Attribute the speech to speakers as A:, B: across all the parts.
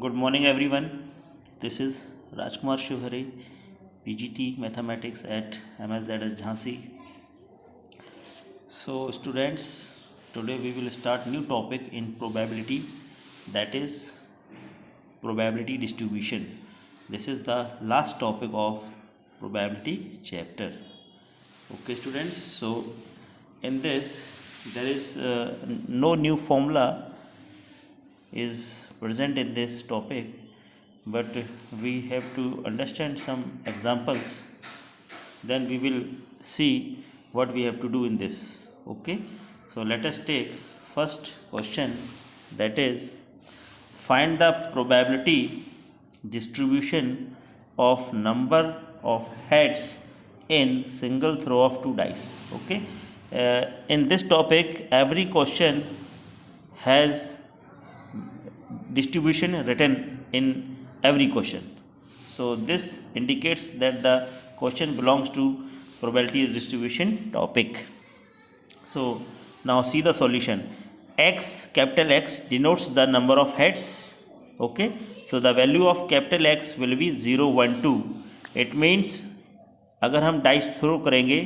A: Good morning, everyone. This is Rajkumar Shivhare, PGT Mathematics at MSZS Jhansi. So, students, today we will start new topic in probability, that is probability distribution. This is the last topic of probability chapter. Okay, students. So, in this there is no new formula is present in this topic, but we have to understand some examples, then we will see what we have to do in this. Okay, so let us take first question, that is find the probability distribution of number of heads in single throw of two dice. Okay, in this topic every question has distribution written in every question. So this indicates that the question belongs to probability distribution topic. So now see the solution. X, capital X denotes the number of heads. Okay, so the value of capital X will be 0, 1, 2. It means अगर हम dice throw करेंगे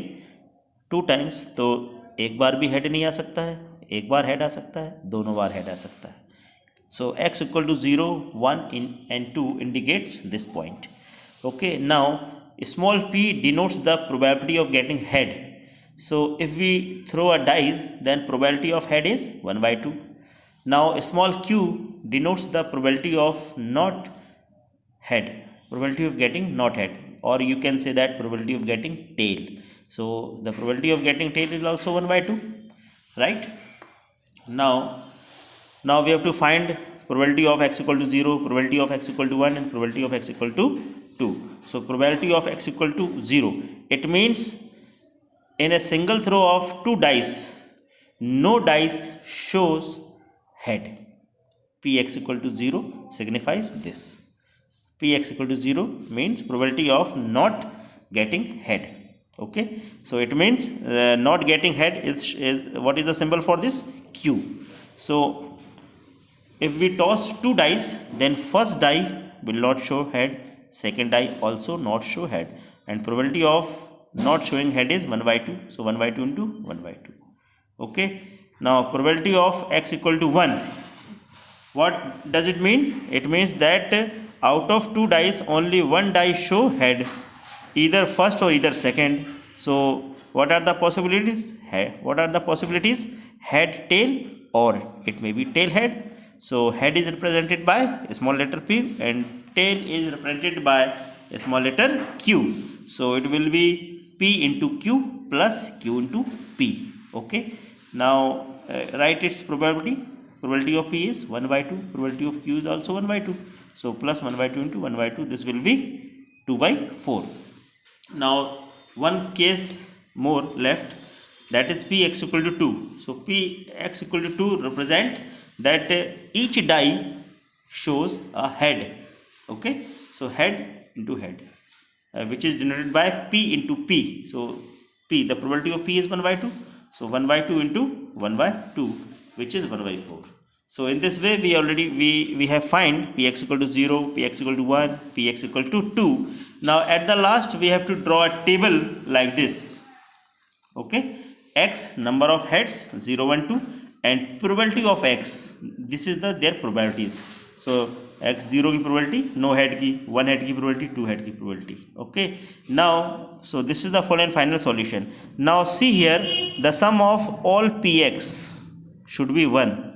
A: 2 times तो एक बार भी head नहीं आ सकता है, एक बार हेड आ सकता है, दोनों बार हेड आ सकता है. So x equal to 0, 1 and 2 indicates this point. Okay, now small p denotes the probability of getting head. So if we throw a dice, then probability of head is 1 by 2. Now small q denotes the probability of not head, probability of getting not head, or you can say that probability of getting tail. So the probability of getting tail is also 1 by 2, right? Now we have to find probability of x equal to 0, probability of x equal to 1 and probability of x equal to 2. So probability of x equal to 0, it means in a single throw of 2 dice, no dice shows head. Px equal to 0 signifies this. Px equal to 0 means probability of not getting head. Okay, so it means not getting head is what is the symbol for this? Q. So if we toss 2 dice, then first die will not show head, second die also not show head, and probability of not showing head is 1 by 2. So 1 by 2 into 1 by 2. Okay, now probability of x equal to 1, what does it mean? It means that out of 2 dice only 1 die show head, either first or either second. So what are the possibilities? What are the possibilities? Head, tail, or it may be tail, head. So head is represented by a small letter p and tail is represented by a small letter q. So it will be p into q plus q into p. Okay, now write its probability. Probability of p is 1 by 2. Probability of q is also 1 by 2. So plus 1 by 2 into 1 by 2. This will be 2 by 4. Now one case more left, that is px equal to 2. So px equal to 2 represent that each die shows a head. Okay, so head into head, which is denoted by p into p. So p, the probability of p is 1 by 2. So 1 by 2 into 1 by 2, which is 1 by 4. So in this way we have find px equal to 0, px equal to 1, px equal to 2. Now at the last we have to draw a table like this. Okay, x number of heads 0, 1, 2 and probability of x, this is their probabilities. So x 0 की probability, no head की, 1 head की probability, 2 head की probability. Okay, now so this is the full and final solution. Now see here, the sum of all px should be 1.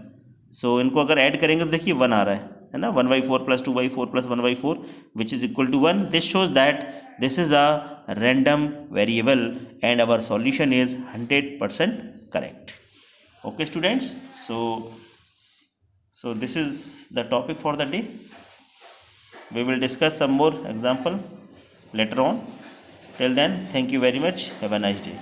A: So इनको अगर add करेंगे तो देखिए 1 आ रहा है ना, 1 by 4 plus 2 by 4 plus 1 by 4 which is equal to 1. This shows that this is a random variable and our solution is 100% correct. Okay students, so this is the topic for the day. We will discuss some more example later on. Till then, thank you very much. Have a nice day.